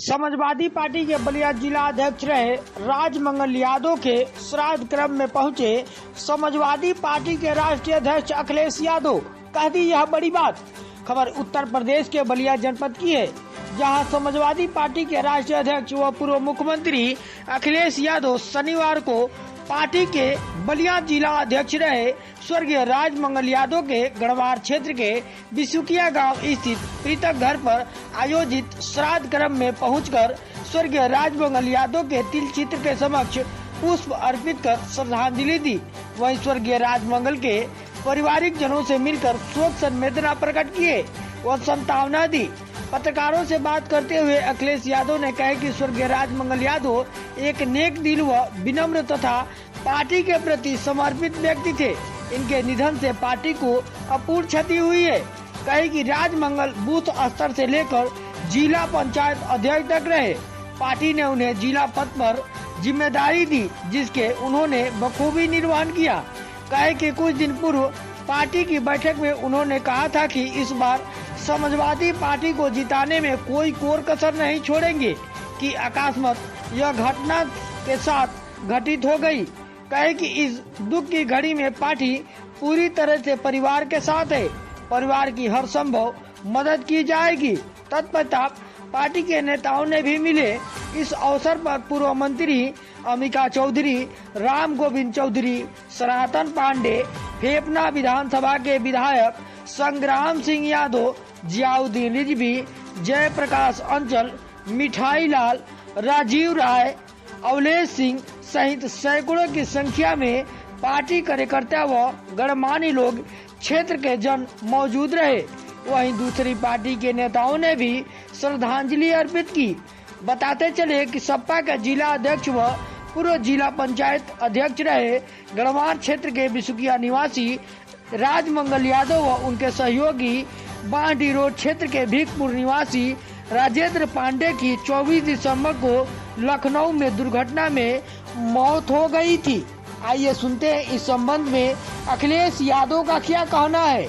Samajwadi party के बलिया जिला अध्यक्ष रहे राजमंगल यादव के श्राद्ध क्रम में पहुंचे समाजवादी पार्टी के राष्ट्रीय अध्यक्ष अखिलेश यादव। कह दी यह बड़ी बात। खबर उत्तर प्रदेश के बलिया जनपद की है, जहां समाजवादी पार्टी के राष्ट्रीय अध्यक्ष व पूर्व मुख्यमंत्री अखिलेश यादव शनिवार को पार्टी के बलिया जिला अध्यक्ष रहे स्वर्गीय राजमंगल यादव के गढ़वार क्षेत्र के बिसुकिया गांव स्थित पृथक घर पर आयोजित श्राद्ध क्रम में पहुंचकर स्वर्गीय राजमंगल यादव के तिल चित्र के समक्ष पुष्प अर्पित कर श्रद्धांजलि दी। वहीं स्वर्गीय राजमंगल के पारिवारिक जनों से मिलकर शोक संवेदना प्रकट किए व संतावना दी। पत्रकारों से बात करते हुए अखिलेश यादव ने कहा कि स्वर्गीय राजमंगल यादव एक नेक दिल व विनम्र तथा पार्टी के प्रति समर्पित व्यक्ति थे। इनके निधन से पार्टी को अपूर्ण क्षति हुई है। कहे कि राजमंगल बूथ स्तर से लेकर जिला पंचायत अध्यक्ष तक रहे। पार्टी ने उन्हें जिला पद पर जिम्मेदारी दी, जिसके उन्होंने बखूबी निर्वहन किया। कहे कि कुछ दिन पूर्व पार्टी की बैठक में उन्होंने कहा था कि इस बार समाजवादी पार्टी को जिताने में कोई कोर कसर नहीं छोड़ेंगे कि अकस्मात यह घटना के साथ घटित हो गई। कहे कि इस दुख की घड़ी में पार्टी पूरी तरह से परिवार के साथ है। परिवार की हर संभव मदद की जाएगी। तत्पश्चात पार्टी के नेताओं ने भी मिले। इस अवसर पर पूर्व मंत्री अमिका चौधरी, राम गोविंद चौधरी, सनातन पांडे, फेफना विधानसभा के विधायक संग्राम सिंह यादव, जियाउद्दीन रिजवी, जयप्रकाश अंचल, मिठाई लाल, राजीव राय, अवलेश सिंह सहित सैकड़ों की संख्या में पार्टी कार्यकर्ता व गणमान्य लोग क्षेत्र के जन मौजूद रहे। वहीं दूसरी पार्टी के नेताओं ने भी श्रद्धांजलि अर्पित की। बताते चले कि सपा के जिला अध्यक्ष व पूर्व जिला पंचायत अध्यक्ष रहे गढ़वार क्षेत्र के बिसुकिया निवासी राजमंगल यादव व उनके सहयोगी बांडी रोड क्षेत्र के भीखपुर निवासी राजेंद्र पांडे की 24 दिसंबर को लखनऊ में दुर्घटना में मौत हो गई थी। आइए सुनते हैं इस संबंध में अखिलेश यादव का क्या कहना है।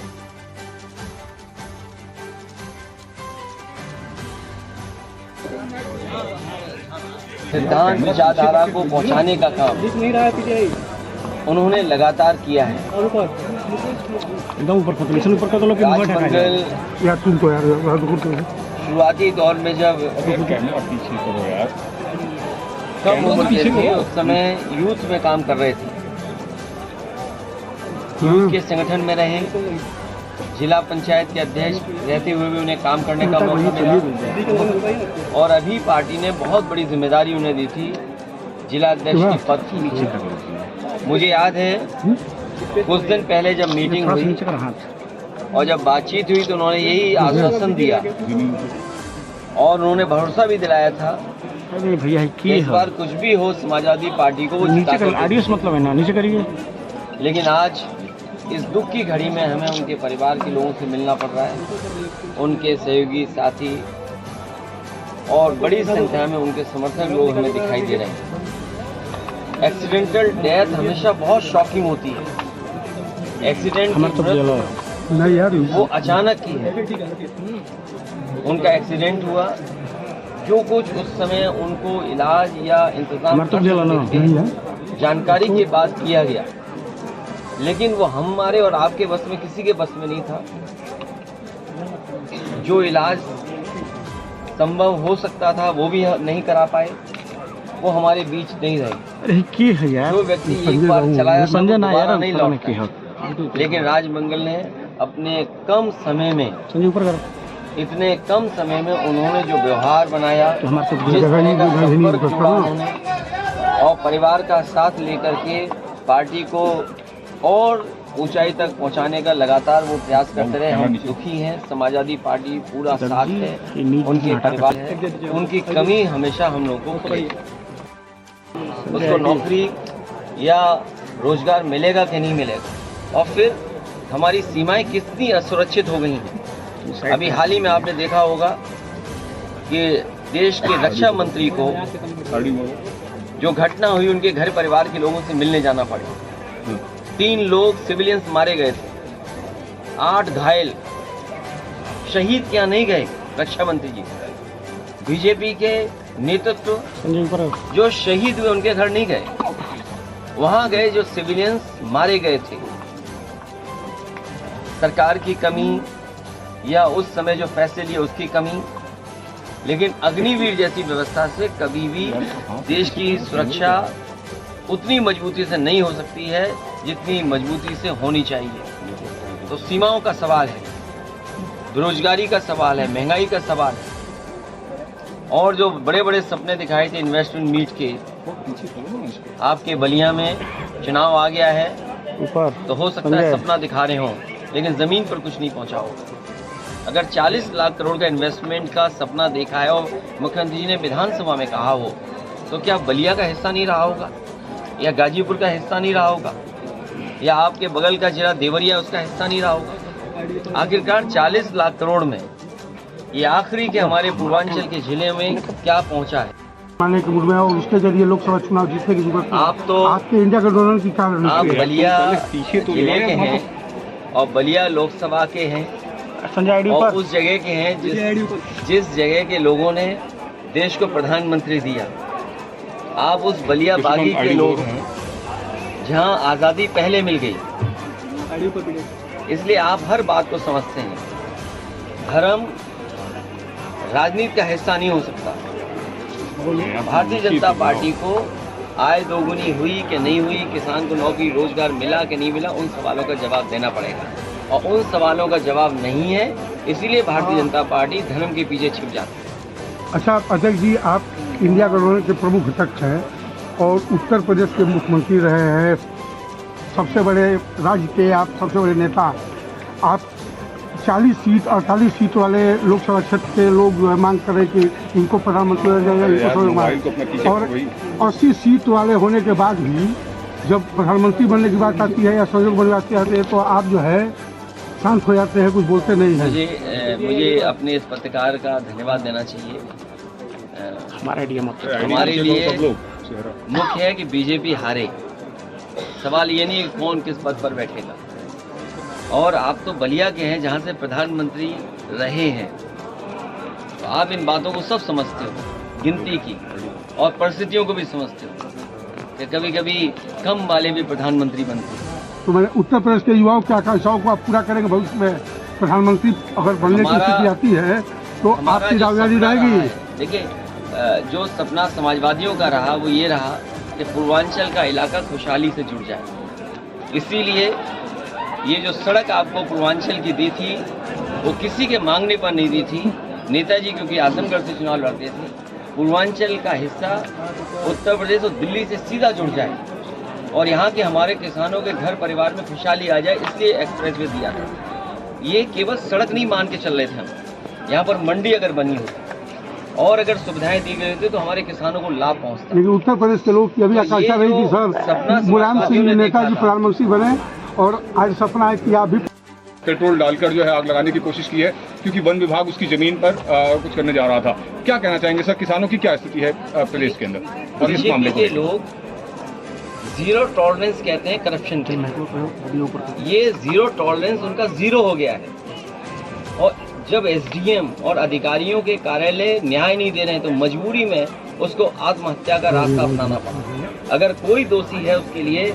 सिद्धांत विचारधारा को पहुंचाने का काम उन्होंने लगातार किया है। राजमंगल शुरुआती दौर में जब कम उम्र के थे, उस समय यूथ में काम कर रहे थे। यूथ के संगठन में रहे, जिला पंचायत के अध्यक्ष रहते हुए भी उन्हें काम करने का मौका मिला और अभी पार्टी ने बहुत बड़ी जिम्मेदारी उन्हें दी थी, जिला अध्यक्ष के पद की। मुझे याद है कुछ दिन पहले जब मीटिंग हुई और जब बातचीत हुई तो उन्होंने यही आश्वासन दिया और उन्होंने भरोसा भी दिलाया था कि इस बार कुछ भी हो समाजवादी पार्टी को वो जिता। लेकिन आज इस दुख की घड़ी में हमें उनके परिवार के लोगों से मिलना पड़ रहा है। उनके सहयोगी साथी और बड़ी संख्या में उनके समर्थक लोग हमें दिखाई दे रहे हैं। एक्सीडेंटल डेथ हमेशा बहुत शॉकिंग होती है। एक्सीडेंट वो अचानक ही है। उनका एक्सीडेंट हुआ, जो कुछ उस समय उनको इलाज या इंतजाम जानकारी के बाद किया गया, लेकिन वो हमारे और आपके बस में किसी के बस में नहीं था। जो इलाज संभव हो सकता था वो भी नहीं करा पाए, वो हमारे बीच नहीं रहे। जो व्यक्ति एक बार चलाया दोबारा नहीं लौटा। लेकिन राजमंगल ने अपने कम समय में, इतने कम समय में उन्होंने जो व्यवहार बनाया, जिस तरह का संपर्क जोड़ा उन्होंने और परिवार का साथ लेकर के पार्टी को और ऊंचाई तक पहुंचाने का लगातार वो प्रयास करते रहे। हम दुखी हैं, समाजवादी पार्टी पूरा साथ है, उनके परिवार है, उनकी कमी हमेशा हम लोगों को उसको नौकरी या रोजगार मिलेगा कि नहीं मिलेगा, और फिर हमारी सीमाएं कितनी असुरक्षित हो गई हैं। अभी हाल ही में आपने देखा होगा कि देश के रक्षा मंत्री को जो घटना हुई, उनके घर परिवार के लोगों से मिलने जाना पड़ा। 3 लोग सिविलियंस मारे गए थे, 8 घायल। शहीद क्या नहीं गए रक्षा मंत्री जी। बीजेपी के नेतृत्व जो शहीद हुए उनके घर नहीं गए, वहां गए जो सिविलियंस मारे गए थे। सरकार की कमी या उस समय जो फैसले लिए उसकी कमी, लेकिन अग्निवीर जैसी व्यवस्था से कभी भी देश की सुरक्षा उतनी मजबूती से नहीं हो सकती है जितनी मजबूती से होनी चाहिए। तो सीमाओं का सवाल है, बेरोजगारी का सवाल है, महंगाई का सवाल है, और जो बड़े बड़े सपने दिखाए थे इन्वेस्टमेंट मीट के, आपके बलिया में चुनाव आ गया है तो हो सकता है सपना दिखा रहे हों लेकिन जमीन पर कुछ नहीं पहुंचा हो। अगर 40 लाख करोड़ का इन्वेस्टमेंट का सपना देखा है और मुख्यमंत्री जी ने विधानसभा में कहा हो, तो क्या बलिया का हिस्सा नहीं रहा होगा, या गाजीपुर का हिस्सा नहीं रहा होगा, या आपके बगल का जिला देवरिया उसका हिस्सा नहीं रहा होगा? आखिरकार 40 लाख करोड़ में ये आखिरी के हमारे पूर्वांचल के जिले में क्या पहुंचा है? मानने के मूड में और उसके जरिए लोकसभा चुनाव जीतने की जरूरत आप तो आपके इंडिया गठबंधन की कारण आप बलिया जिले के हैं और बलिया लोकसभा के हैं और उस जगह के हैं जिस जगह के लोगों ने देश को प्रधानमंत्री दिया। आप उस बलिया बागी के लोग हैं जहां आज़ादी पहले मिल गई, इसलिए आप हर बात को समझते हैं। धर्म राजनीति का हिस्सा नहीं हो सकता। भारतीय जनता पार्टी को आय दोगुनी हुई कि नहीं हुई, किसान को नौकरी रोजगार मिला कि नहीं मिला, उन सवालों का जवाब देना पड़ेगा, और उन सवालों का जवाब नहीं है, इसीलिए भारतीय जनता पार्टी धर्म के पीछे छिप जाती है। अच्छा अध्यक्ष जी, आप इंडिया गठबंधन के प्रमुख घटक हैं और उत्तर प्रदेश के मुख्यमंत्री रहे हैं, सबसे बड़े राज्य के आप सबसे बड़े नेता। आप 40 सीट 48 सीट वाले लोकसभा क्षेत्र के लोग मांग कर रहे कि इनको प्रधानमंत्री और 80 सीट वाले होने के बाद भी जब प्रधानमंत्री बनने की बात आती है या सहयोग बनने की आती है तो आप जो है शांत हो जाते हैं, कुछ बोलते नहीं हैं। मुझे अपने इस पत्रकार का धन्यवाद देना चाहिए। हमारे लिए मुख्य है कि बीजेपी हारे, सवाल ये नहीं कि कौन किस पद पर बैठेगा। और आप तो बलिया के हैं जहां से प्रधानमंत्री रहे हैं, तो आप इन बातों को सब समझते हो, गिनती की और परिस्थितियों को भी समझते हो कि कभी कभी कम वाले भी प्रधानमंत्री बनते हैं। तो मैंने उत्तर प्रदेश के युवाओं की आकांक्षाओं को आप पूरा करेंगे भविष्य में? प्रधानमंत्री अगर बनने की स्थिति आती है तो आपकी दावेदारी रहेगी? देखिए, जो सपना समाजवादियों का रहा वो ये रहा कि पूर्वांचल का इलाका खुशहाली से जुड़ जाए। इसीलिए ये जो सड़क आपको पूर्वांचल की दी थी वो किसी के मांगने पर नहीं दी थी। नेताजी क्योंकि आजमगढ़ से चुनाव लड़ते थे, पूर्वांचल का हिस्सा उत्तर प्रदेश और दिल्ली से सीधा जुड़ जाए और यहाँ के हमारे किसानों के घर परिवार में खुशहाली आ जाए, इसलिए एक्सप्रेसवे दिया था। ये केवल सड़क नहीं मान के चल रहे थे हम, यहाँ पर मंडी अगर बनी होती और अगर सुविधाएं दी गई होती तो हमारे किसानों को लाभ पहुँचता। लेकिन उत्तर प्रदेश के लोग की अभी आकांक्षा रही थी सर मुलायम सिंह नेताजी प्रधानमंत्री बने, और आज सपना है कि आप भी पेट्रोल डालकर जो है आग लगाने की कोशिश की है, क्योंकि वन विभाग उसकी जमीन पर कुछ करने जा रहा था। क्या कहना चाहेंगे सर, किसानों की क्या स्थिति है प्रदेश के अंदर और इस मामले को? लोग जीरो टॉलरेंस कहते हैं करप्शन के, ये जीरो टॉलरेंस उनका जीरो हो गया है। और जब एसडीएम और अधिकारियों के कार्यालय न्याय नहीं दे रहे हैं तो मजबूरी में उसको आत्महत्या का रास्ता अपनाना पड़ा। अगर कोई दोषी है उसके लिए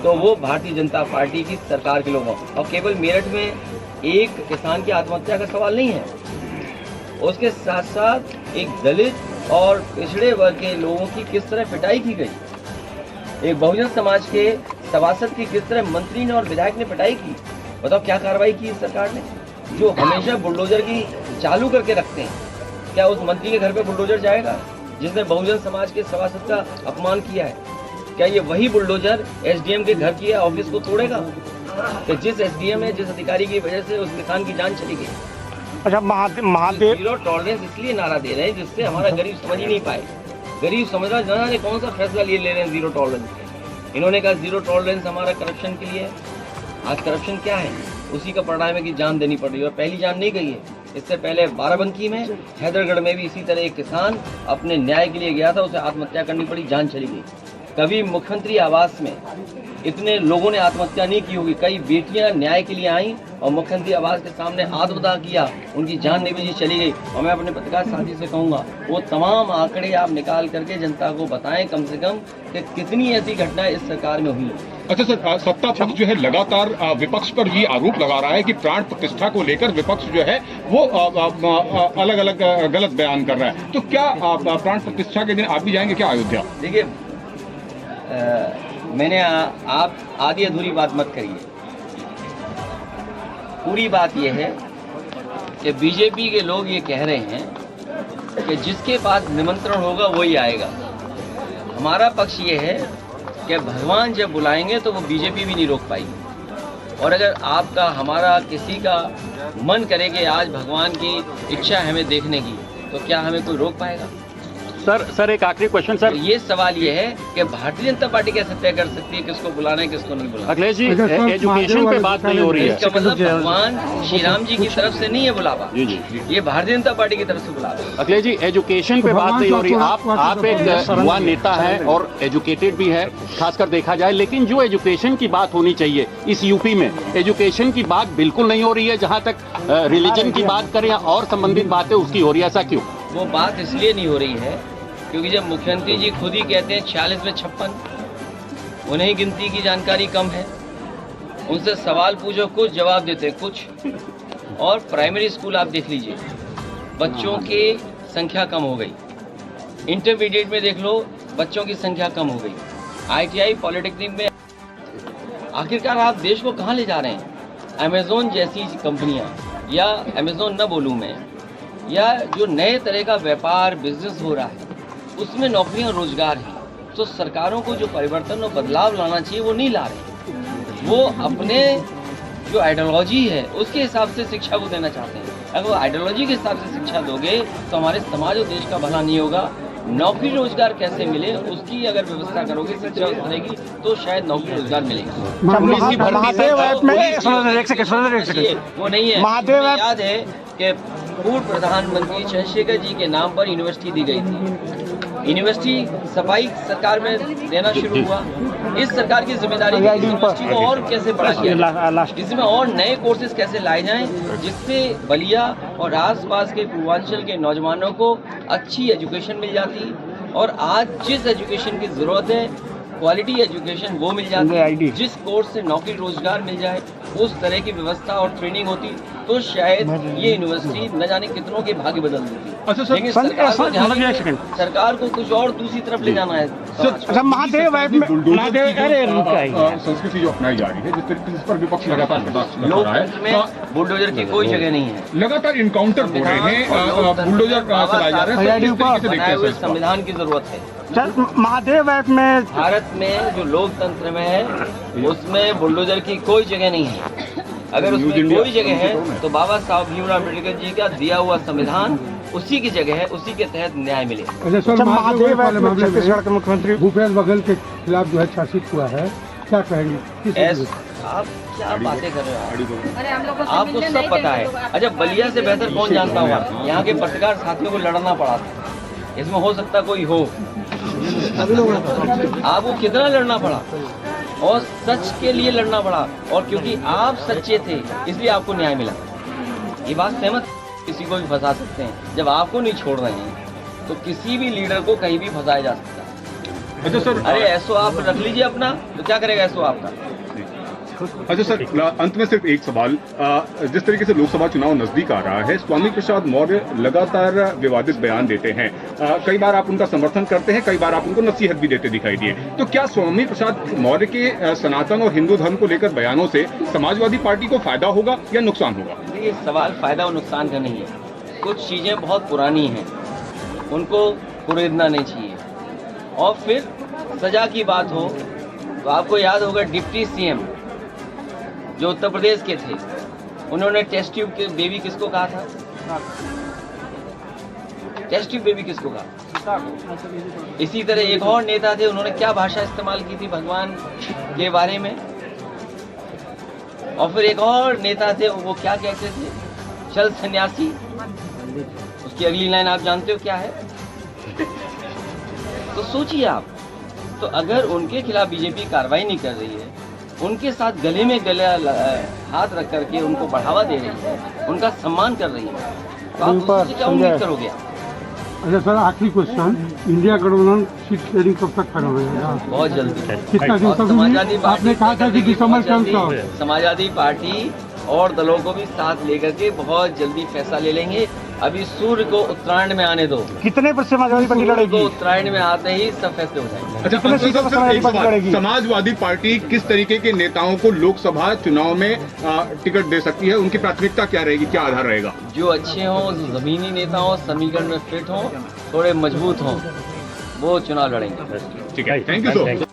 तो वो भारतीय जनता पार्टी की सरकार के लोग हों। और केवल मेरठ में एक किसान की आत्महत्या का सवाल नहीं है, उसके साथ साथ एक दलित और पिछड़े वर्ग के लोगों की किस तरह पिटाई की गई, एक बहुजन समाज के सभासद की किस तरह मंत्री ने और विधायक ने पिटाई की। बताओ क्या कार्रवाई की इस सरकार ने? जो हमेशा बुलडोजर की चालू करके रखते हैं, क्या उस मंत्री के घर पे बुलडोजर जाएगा जिसने बहुजन समाज के सभासद का अपमान किया है? क्या ये वही बुलडोजर एसडीएम के घर की या ऑफिस को तोड़ेगा? कि जिस एसडीएम है, जिस अधिकारी की वजह से उस किसान की जान चली गई। अच्छा महादेव जीरो टॉलरेंस इसलिए नारा दे रहे हैं जिससे हमारा गरीब समझ ही नहीं पाए। गरीब समझ रहा जाना ने कौन सा फैसला ले रहे हैं जीरो टॉलरेंस के। इन्होंने कहा जीरो टॉलरेंस हमारा करप्शन के लिए। आज करप्शन क्या है? उसी का परिणाम है कि जान देनी पड़ रही है, और पहली जान नहीं गई है। इससे पहले बाराबंकी में, हैदरगढ़ में भी इसी तरह एक किसान अपने न्याय के लिए गया था, उसे आत्महत्या करनी पड़ी, जान चली गई। कभी मुख्यमंत्री आवास में इतने लोगों ने आत्महत्या नहीं की होगी। कई बेटियां न्याय के लिए आई और मुख्यमंत्री आवास के सामने आत्मदाह किया, उनकी जान निवेजी चली गई। और मैं अपने पत्रकार साथी से कहूँगा वो तमाम आंकड़े आप निकाल करके जनता को बताएं कम से कम कि कितनी ऐसी घटनाएं इस सरकार में हुई। अच्छा सर, सत्ता पक्ष जो है लगातार विपक्ष पर ये आरोप लगा रहा है कि प्राण प्रतिष्ठा को लेकर विपक्ष जो है वो अलग अलग गलत बयान कर रहा है। तो क्या प्राण प्रतिष्ठा के दिन आप भी जाएंगे क्या अयोध्या? देखिए, मैंने आप आधी अधूरी बात मत करिए। पूरी बात यह है कि बीजेपी के लोग ये कह रहे हैं कि जिसके पास निमंत्रण होगा वही आएगा। हमारा पक्ष ये है कि भगवान जब बुलाएंगे तो वो बीजेपी भी नहीं रोक पाएगी। और अगर आपका हमारा किसी का मन करे कि आज भगवान की इच्छा है हमें देखने की, तो क्या हमें कोई रोक पाएगा? सर एक आखिरी क्वेश्चन सर। ये सवाल ये है कि भारतीय जनता पार्टी कैसे तय कर सकती है किसको बुलाना है किसको नहीं बुलाना। अखिलेश जी, एजुकेशन पे बात नहीं हो रही है। इसका मतलब भगवान श्री राम जी की तरफ से नहीं है बुलावा, जी, ये भारतीय जनता पार्टी की तरफ से बुलावा। अखिलेश जी, एजुकेशन पे बात नहीं हो रही। आप एक युवा नेता है और एजुकेटेड भी है, खासकर देखा जाए, लेकिन जो एजुकेशन की बात होनी चाहिए इस यूपी में, एजुकेशन की बात बिल्कुल नहीं हो रही है। जहाँ तक रिलीजन की बात करें या और संबंधित बातें उसकी हो रही है, ऐसा क्यों? वो बात इसलिए नहीं हो रही है क्योंकि जब मुख्यमंत्री जी खुद ही कहते हैं 46 में 56, उन्हें गिनती की जानकारी कम है। उनसे सवाल पूछो कुछ, जवाब देते कुछ। और प्राइमरी स्कूल आप देख लीजिए, बच्चों की संख्या कम हो गई। इंटरमीडिएट में देख लो, बच्चों की संख्या कम हो गई। ITI पॉलिटेक्निक में आखिरकार आप देश को कहाँ ले जा रहे हैं? अमेज़ोन जैसी कंपनियाँ, या अमेज़ोन न बोलूँ मैं, या जो नए तरह का व्यापार बिजनेस हो रहा है उसमें नौकरियां रोजगार हैं। तो सरकारों को जो परिवर्तन और बदलाव लाना चाहिए वो नहीं ला रहे। वो अपने जो आइडियोलॉजी है उसके हिसाब से शिक्षा को देना चाहते हैं। अगर वो आइडियोलॉजी के हिसाब से शिक्षा दोगे तो हमारे समाज और देश का भला नहीं होगा। नौकरी रोजगार कैसे मिले उसकी अगर व्यवस्था करोगे, शिक्षा बनेगी तो शायद नौकरी रोजगार मिलेगा। वो नहीं है। महादेव याद है कि पूर्व प्रधानमंत्री चंद्रशेखर जी के नाम पर यूनिवर्सिटी दी गई थी। यूनिवर्सिटी सफाई सरकार में देना शुरू हुआ। इस सरकार की जिम्मेदारी है यूनिवर्सिटी को और कैसे बढ़ा किया जाए, इसमें और नए कोर्सेज कैसे लाए जाएं जिससे बलिया और आसपास के पूर्वांचल के नौजवानों को अच्छी एजुकेशन मिल जाती। और आज जिस एजुकेशन की ज़रूरत है, क्वालिटी एजुकेशन वो मिल जाती है। जिस कोर्स से नौकरी रोजगार मिल जाए उस तरह की व्यवस्था और ट्रेनिंग होती तो शायद ये यूनिवर्सिटी न जाने कितनों के भाग्य बदल देती। अच्छा सर, लेकिन सरकार को कुछ और दूसरी तरफ ले जाना है। संस्कृति जो अपनाई जा रही है, जिस पर विपक्ष लगातार लोकतंत्र में बुलडोजर की कोई जगह नहीं है। लगातार इनकाउंटर हो रहे हैं, बुलडोजर चलाए जा रहे हैं। संविधान की जरूरत है। महादेव ऐप में भारत में जो लोकतंत्र में है उसमें बुलडोजर की कोई जगह नहीं है। अगर उसमें कोई जगह है तो बाबा साहब भीमराव अम्बेडकर जी का दिया हुआ संविधान उसी की जगह है, उसी के तहत न्याय मिले। महादेव ऐप में छत्तीसगढ़ के मुख्यमंत्री भूपेश बघेल के खिलाफ जो है चार्जशीट हुआ है, क्या कहेंगे? आप क्या बातें कर रहे हो? आपको सब पता है। अच्छा, बलिया से बेहतर कौन जानता होगा? यहाँ के पत्रकार साथियों को लड़ना पड़ा था, इसमें हो सकता कोई हो। आपको कितना लड़ना पड़ा और सच के लिए लड़ना पड़ा, और क्योंकि आप सच्चे थे इसलिए आपको न्याय मिला। ये बात सहमत? किसी को भी फंसा सकते हैं। जब आपको नहीं छोड़ रहे हैं तो किसी भी लीडर को कहीं भी फंसाया जा सकता है। अच्छा सर, अरे ऐसो आप रख लीजिए अपना, तो क्या करेगा ऐसो आपका? अच्छा सर, अंत में सिर्फ एक सवाल। जिस तरीके से लोकसभा चुनाव नजदीक आ रहा है, स्वामी प्रसाद मौर्य लगातार विवादित बयान देते हैं। कई बार आप उनका समर्थन करते हैं, कई बार आप उनको नसीहत भी देते दिखाई दिए। तो क्या स्वामी प्रसाद मौर्य के सनातन और हिंदू धर्म को लेकर बयानों से समाजवादी पार्टी को फायदा होगा या नुकसान होगा? ये सवाल फायदा और नुकसान का नहीं है। कुछ चीजें बहुत पुरानी हैं, उनको कुरेदना नहीं चाहिए। और फिर सजा की बात हो तो आपको याद होगा डिप्टी CM जो उत्तर प्रदेश के थे, उन्होंने टेस्ट ट्यूब के बेबी किसको कहा था? टेस्ट ट्यूब बेबी किसको कहा? इसी तरह एक और नेता थे, उन्होंने क्या भाषा इस्तेमाल की थी भगवान के बारे में? और फिर एक और नेता थे, वो क्या कहते थे? चल सन्यासी। उसकी अगली लाइन आप जानते हो क्या है? तो सोचिए आप, तो अगर उनके खिलाफ बीजेपी कार्रवाई नहीं कर रही है, उनके साथ गले में गला हाथ रख करके उनको बढ़ावा दे रही है, उनका सम्मान कर रही है, तो आप उससे क्या उम्मीद करोगे? अच्छा सर, आखिरी क्वेश्चन, इंडिया गठबंधन सीट शेयरिंग कब तक खत्म होगा? बहुत जल्दी। कितना दिन तक? समाजवादी पार्टी आपने कहा था कि दिसंबर के अंत तक। समाजवादी पार्टी और दलों को भी साथ लेकर के बहुत जल्दी फैसला ले लेंगे। अभी सूर्य को उत्तरायण में आने दो। कितने पर समाजवादी पार्टी सूर्य को लड़ेगी? उत्तरायण में आते ही सब फैसले हो जाएंगे। अच्छा, कितने सीटों पर समाजवादी पार्टी लड़ेगी? समाजवादी पार्टी किस तरीके के नेताओं को लोकसभा चुनाव में टिकट दे सकती है? उनकी प्राथमिकता क्या रहेगी, क्या आधार रहेगा? जो अच्छे हों, जो जमीनी नेता हों, समीकरण में फिट हों, थोड़े मजबूत हों, वो चुनाव लड़ेंगे। ठीक है, थैंक यू सर।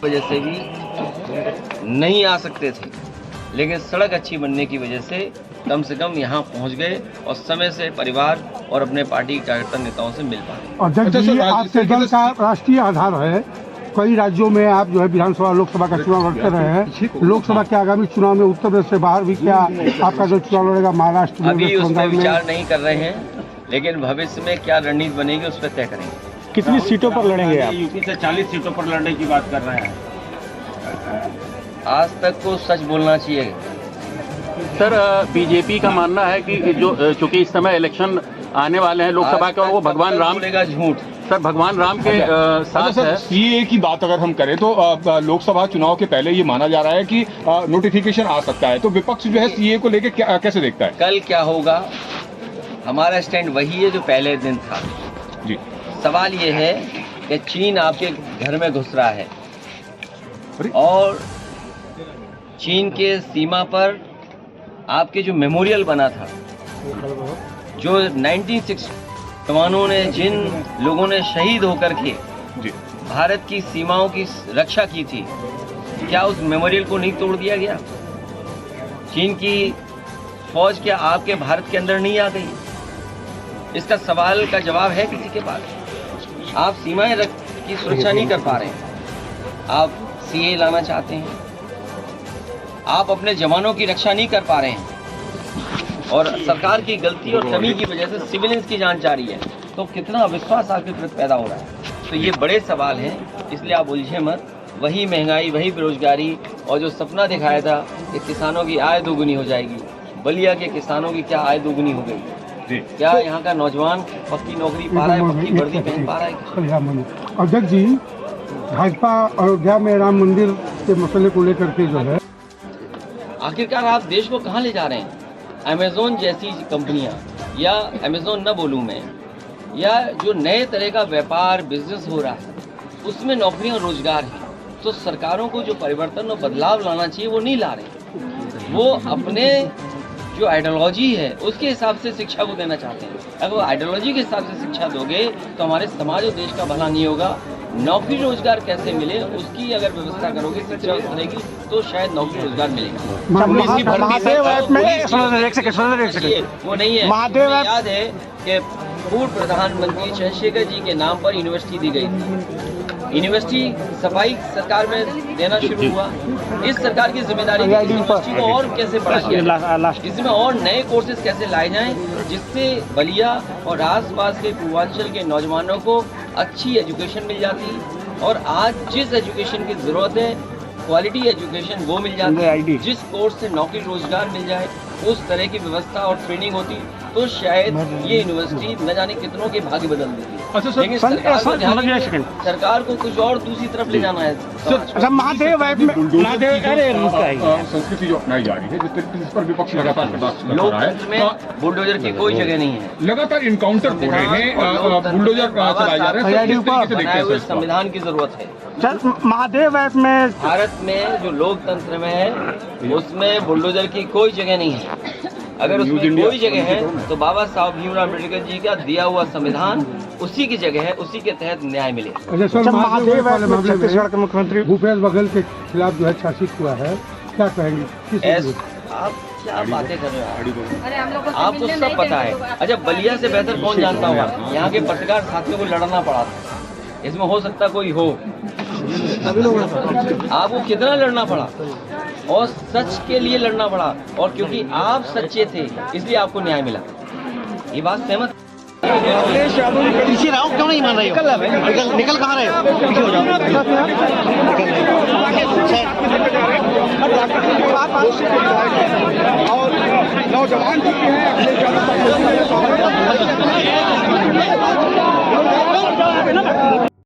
वजह से भी नहीं आ सकते थे, लेकिन सड़क अच्छी बनने की वजह से कम यहाँ पहुँच गए और समय से परिवार और अपने पार्टी कार्यकर्ता नेताओं से मिल पाए। अध्यक्ष जी, आपके दल का राष्ट्रीय आधार है, कई राज्यों में आप जो है विधानसभा लोकसभा का चुनाव लड़ते रहे हैं। लोकसभा के आगामी चुनाव में उत्तर प्रदेश से बाहर भी क्या आपका जो चुनाव लड़ेगा, महाराष्ट्र में? अभी उस पर विचार नहीं कर रहे हैं, लेकिन भविष्य में क्या रणनीति बनेगी उस पर तय करेंगे। कितनी सीटों पर लड़ेंगे आप? यूपी से 40 सीटों पर लड़ने की बात कर रहे हैं। आज तक को सच बोलना चाहिए। सर, बीजेपी का मानना है कि जो चूंकि इस समय इलेक्शन आने वाले हैं लोकसभा के, और वो भगवान राम बोलेगा झूठ। सर भगवान राम के साथ है। सीए की बात अगर हम करें तो लोकसभा चुनाव के पहले ये माना जा रहा है कि नोटिफिकेशन आ सकता है, तो विपक्ष जो है सीए को लेकर कैसे देखता है? कल क्या होगा, हमारा स्टैंड वही है जो पहले दिन था जी। सवाल ये है कि चीन आपके घर में घुस रहा है और चीन के सीमा पर आपके जो मेमोरियल बना था, जो 1960 जवानों ने, जिन लोगों ने शहीद होकर के जी भारत की सीमाओं की रक्षा की थी, क्या उस मेमोरियल को नहीं तोड़ दिया गया? चीन की फौज क्या आपके भारत के अंदर नहीं आ गई? इसका सवाल का जवाब है किसी के पास? आप सीमाएं की सुरक्षा नहीं कर पा रहे हैं, आप सीए लाना चाहते हैं, आप अपने जवानों की रक्षा नहीं कर पा रहे हैं, और सरकार की गलती और कमी की वजह से सिविलियंस की जान जा रही है, तो कितना अविश्वास आपके प्रति पैदा हो रहा है। तो ये बड़े सवाल हैं, इसलिए आप उलझे मत। वही महंगाई, वही बेरोजगारी, और जो सपना दिखाया था कि किसानों की आय दोगुनी हो जाएगी, बलिया के किसानों की क्या आय दोगुनी हो गई? क्या यहाँ का नौजवान पक्की नौकरी पा रहा है, पक्की वर्दी पहन पा रहा है? अध्यक्ष जी, भाजपा अयोध्या में राम मंदिर के मसले को लेकर के जो है, आखिरकार आप देश को कहाँ ले जा रहे हैं? अमेज़न जैसी कंपनियां, या अमेज़न न बोलूं मैं, या जो नए तरह का व्यापार बिजनेस हो रहा है, उसमें नौकरियां और रोजगार है, तो सरकारों को जो परिवर्तन और बदलाव लाना चाहिए वो नहीं ला रहे। वो अपने जो आइडियोलॉजी है उसके हिसाब से शिक्षा को देना चाहते हैं। अगर वो आइडियोलॉजी के हिसाब से शिक्षा दोगे तो हमारे समाज और देश का भला नहीं होगा। नौकरी रोजगार कैसे मिले उसकी अगर व्यवस्था करोगे, शिक्षा करेगी, तो शायद नौकरी रोजगार मिलेगा। पुलिस की भर्ती वो नहीं है। महादेव मुझे याद है कि पूर्व प्रधानमंत्री चंद्रशेखर जी के नाम पर यूनिवर्सिटी दी गई थी। यूनिवर्सिटी सफाई सरकार में देना शुरू हुआ। इस सरकार की जिम्मेदारी है कि यूनिवर्सिटी को और कैसे बढ़ाया, इसमें और नए कोर्सेज कैसे लाए जाएं, जिससे बलिया और आसपास के पूर्वांचल के नौजवानों को अच्छी एजुकेशन मिल जाती, और आज जिस एजुकेशन की जरूरत है, क्वालिटी एजुकेशन वो मिल जाती है, जिस कोर्स से नौकरी रोजगार मिल जाए उस तरह की व्यवस्था और ट्रेनिंग होती, तो शायद ये यूनिवर्सिटी न जाने कितनों के भाग्य बदल देती। अच्छा लेकिन सरकार को कुछ और दूसरी तरफ ले जाना है। संस्कृति जो अपनाई जा रही है, जिस पर विपक्ष लगातार लोकतंत्र में बुलडोजर की कोई जगह नहीं है। लगातार इनकाउंटर हो रहे हैं, बुलडोजर चलाए जा रहे हैं, संविधान की जरूरत है। महादेव ऐप में भारत में जो लोकतंत्र में है उसमें बुलडोजर की कोई जगह नहीं है। अगर उसमें कोई जगह है तो बाबा साहब भीमराव अम्बेडकर जी का दिया हुआ संविधान उसी की जगह है, उसी के तहत न्याय मिले। मुख्यमंत्री भूपेश बघेल के खिलाफ जो है शासित हुआ है, क्या कहेंगे? आप क्या बातें कर रहे हो? आपको सब पता है। अच्छा, बलिया से बेहतर कौन जानता होगा? यहाँ के पत्रकार साथियों को लड़ना पड़ा था, इसमें हो सकता कोई हो। आपको कितना लड़ना पड़ा, और सच के लिए लड़ना पड़ा, और क्योंकि आप सच्चे थे इसलिए आपको न्याय मिला। ये बात सहमत अखिलेश यादव जी पीछे रहो, क्यों नहीं मान रही हो? निकल कहाँ रहे हो? पीछे हो जाओ। और नौजवान जो भी हैं अखिलेश यादव का